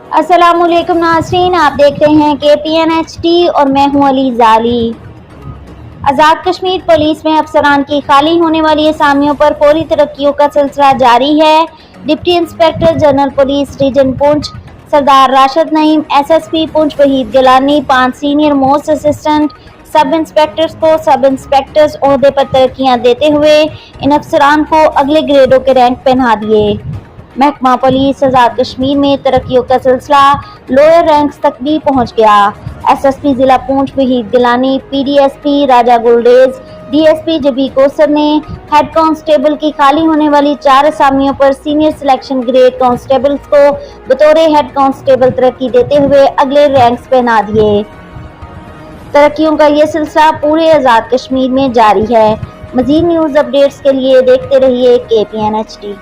अस्सलाम वालेकुम नाज़रीन, आप देख रहे हैं KPNHD और मैं हूं अली जाली। आज़ाद कश्मीर पुलिस में अफसरान की खाली होने वाली असामियों पर फौरी तरक्कियों का सिलसिला जारी है। Deputy inspector general police region Poonch Sardar Rashid Naeem, SSP Poonch Waheed Gilani, 5 senior most assistant sub inspectors को सब इंस्पेक्टर्स ओहदे पर तरक्कियां देते हुए इन अफसरान को अगले ग्रेडों के रैंक पहना दिए। महकमा पुलिस आज़ाद कश्मीर में तरक्कियों का सिलसिला लोअर रैंक्स तक भी पहुंच गया। SSP जिला पुंछ वहीद गिलानी, PDSP राजा गुलरेज, DSP जबी कोसर ने हेड कांस्टेबल की खाली होने वाली 4 असामियों पर सीनियर सिलेक्शन ग्रेड कांस्टेबल्स को बतौर हेड कांस्टेबल तरक्की देते हुए अगले रैंक्स पहना दिए। तरक्कियों का ये सिलसिला पूरे आज़ाद कश्मीर में जारी है। मज़ीद न्यूज़ अपडेट्स के लिए देखते रहिए KPNHD।